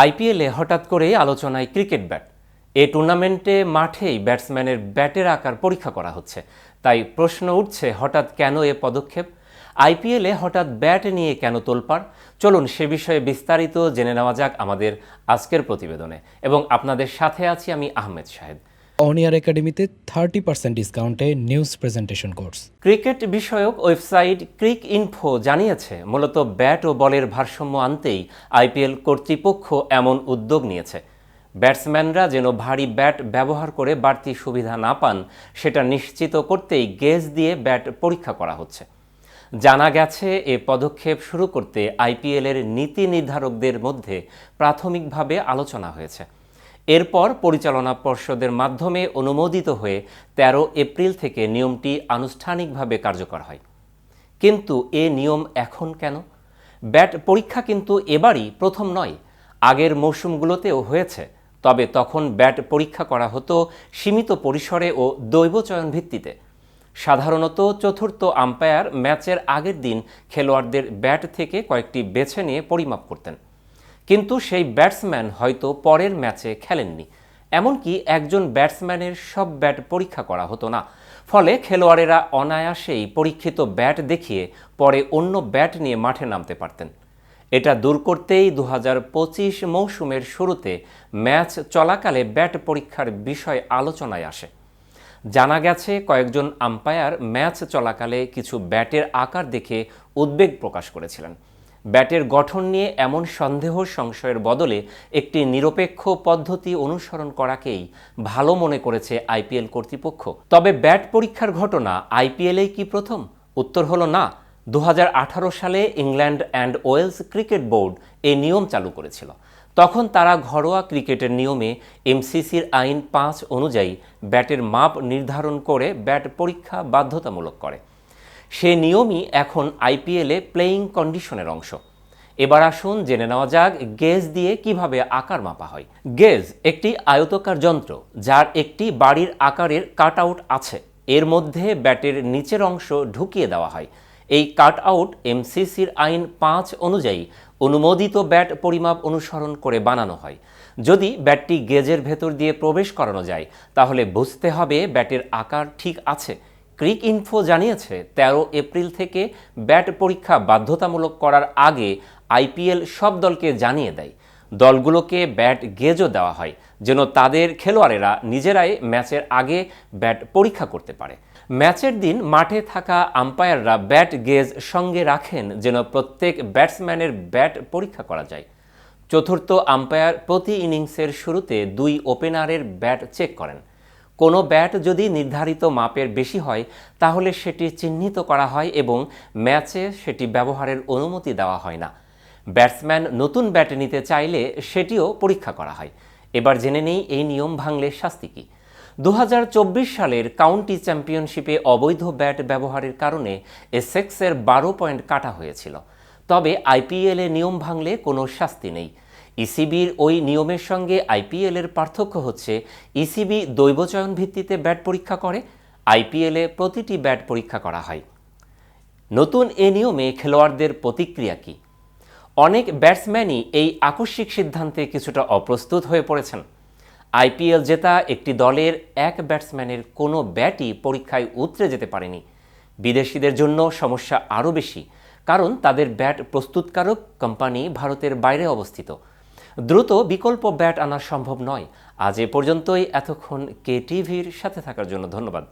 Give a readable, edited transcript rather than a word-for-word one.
আইপিএলে হঠাৎ করেই আলোচনায় ক্রিকেট ব্যাট। এ টুর্নামেন্টে মাঠেই ব্যাটসম্যানের ব্যাটের আকার পরীক্ষা করা হচ্ছে। তাই প্রশ্ন উঠছে, হঠাৎ কেন এ পদক্ষেপ? আইপিএলে হঠাৎ ব্যাট নিয়ে কেন তোলপাড়? চলুন সে বিষয়ে বিস্তারিত জেনে নেওয়া যাক আমাদের আজকের প্রতিবেদনে। এবং আপনাদের সাথে আছি আমি আহমেদ শাহেদ। অনিয়ার একাডেমিতে 30% ডিসকাউন্টে নিউজ প্রেজেন্টেশন কোর্স। ক্রিকেট বিষয়ক ওয়েবসাইট ক্রিক ইনফো জানিয়েছে, মূলত ব্যাট ও বলের ভারসাম্য আনতেই আইপিএল কর্তৃপক্ষ এমন উদ্যোগ নিয়েছে। ব্যাটসম্যানরা যেন ভারী ব্যাট ব্যবহার করে বাড়তি সুবিধা না পান, সেটা নিশ্চিত করতেই গেজ দিয়ে ব্যাট পরীক্ষা করা হচ্ছে। জানা গেছে, এ পদক্ষেপ শুরু করতে আইপিএলের নীতি নির্ধারকদের মধ্যে প্রাথমিকভাবে আলোচনা হয়েছে। এরপর পরিচালনা পর্ষদের মাধ্যমে অনুমোদিত হয়ে 13 এপ্রিল থেকে নিয়মটি আনুষ্ঠানিকভাবে কার্যকর হয়। কিন্তু এ নিয়ম এখন কেন? ব্যাট পরীক্ষা কিন্তু এবারই প্রথম নয়, আগের মৌসুমগুলোতেও হয়েছে। তবে তখন ব্যাট পরীক্ষা করা হতো সীমিত পরিসরে ও দৈব চয়ন ভিত্তিতে। সাধারণত চতুর্থ আম্পায়ার ম্যাচের আগের দিন খেলোয়াড়দের ব্যাট থেকে কয়েকটি বেছে নিয়ে পরিমাপ করতেন। কিন্তু সেই ব্যাটসম্যান হয়তো পরের ম্যাচে খেলেননি, এমনকি একজন ব্যাটসম্যানের সব ব্যাট পরীক্ষা করা হতো না। ফলে খেলোয়াড়েরা অনায়াসেই পরীক্ষিত ব্যাট দেখিয়ে পরে অন্য ব্যাট নিয়ে মাঠে নামতে পারতেন। এটা দূর করতেই 2025 মৌসুমের শুরুতে ম্যাচ চলাকালে ব্যাট পরীক্ষার বিষয় আলোচনায় আসে। জানা গেছে, কয়েকজন আম্পায়ার ম্যাচ চলাকালে কিছু ব্যাটের আকার দেখে উদ্বেগ প্রকাশ করেছিলেন। ব্যাটের গঠন নিয়ে এমন সন্দেহ সংশয়ের বদলে একটি নিরপেক্ষ পদ্ধতি অনুসরণ করাকেই ভালো মনে করেছে আইপিএল কর্তৃপক্ষ। তবে ব্যাট পরীক্ষার ঘটনা আইপিএলেই কি প্রথম? উত্তর হলো না। 2018 সালে England and Wales cricket board এই নিয়ম চালু করেছিল। তখন তারা ঘরোয়া ক্রিকেটের নিয়মে এমসিসির আইন 5 অনুযায়ী ব্যাটের মাপ নির্ধারণ করে ব্যাট পরীক্ষা বাধ্যতামূলক করে। সে নিয়মই এখন আইপিএলে প্লেয়িং কন্ডিশনের অংশ। এবার আসুন জেনে নেওয়া যাক গেজ দিয়ে কিভাবে আকার মাপা হয়। গেজ একটি আয়তাকার যন্ত্র, যার একটি বাড়ির আকারের কাট আউট আছে। এর মধ্যে ব্যাটের নিচের অংশ ঢুকিয়ে দেওয়া হয়। এই কাট আউট এমসিসির আইন 5 অনুযায়ী অনুমোদিত ব্যাট পরিমাপ অনুসরণ করে বানানো হয়। যদি ব্যাটটি গেজের ভেতর দিয়ে প্রবেশ করানো যায়, তাহলে বুঝতে হবে ব্যাটের আকার ঠিক আছে। ক্রিক ইনফো জানিয়েছে, 13 এপ্রিল থেকে ব্যাট পরীক্ষা বাধ্যতামূলক করার আগে আইপিএল সব দলকে জানিয়ে দেয়। দলগুলোকে ব্যাট গেজও দেওয়া হয়, যেন তাদের খেলোয়াড়েরা নিজেরাই ম্যাচের আগে ব্যাট পরীক্ষা করতে পারে। ম্যাচের দিন মাঠে থাকা আম্পায়াররা ব্যাট গেজ সঙ্গে রাখেন, যেন প্রত্যেক ব্যাটসম্যানের ব্যাট পরীক্ষা করা যায়। চতুর্থ আম্পায়ার প্রতি ইনিংসের শুরুতে 2 ওপেনারের ব্যাট চেক করেন। কোনো ব্যাট যদি নির্ধারিত মাপের বেশি হয়, তাহলে সেটি চিহ্নিত করা হয় এবং ম্যাচে সেটি ব্যবহারের অনুমতি দেওয়া হয় না। ব্যাটসম্যান নতুন ব্যাট নিতে চাইলে সেটিও পরীক্ষা করা হয়। এবার জেনে নেই এই নিয়ম ভাঙলে শাস্তি কী। 2024 সালের কাউন্টি চ্যাম্পিয়নশিপে অবৈধ ব্যাট ব্যবহারের কারণে এসেক্সের 12 পয়েন্ট কাটা হয়েছিল। তবে আইপিএলে নিয়ম ভাঙলে কোনো শাস্তি নেই। ইসিবির ওই নিয়মের সঙ্গে আইপিএলের পার্থক্য হচ্ছে, ইসিবি দৈবচয়ন ভিত্তিতে ব্যাট পরীক্ষা করে, আইপিএলে প্রতিটি ব্যাট পরীক্ষা করা হয়। নতুন এ নিয়মে খেলোয়াড়দের প্রতিক্রিয়া কী? অনেক ব্যাটসম্যানই এই আকস্মিক সিদ্ধান্তে কিছুটা অপ্রস্তুত হয়ে পড়েছেন। আইপিএল জেতা একটি দলের এক ব্যাটসম্যানের কোনো ব্যাটই পরীক্ষায় উতরে যেতে পারেনি। বিদেশিদের জন্য সমস্যা আরও বেশি, কারণ তাদের ব্যাট প্রস্তুতকারক কোম্পানি ভারতের বাইরে অবস্থিত। দ্রুত বিকল্প ব্যাট আনা সম্ভব নয়। আজ এ পর্যন্তই। এতক্ষণ কেটিভির সাথে থাকার জন্য ধন্যবাদ।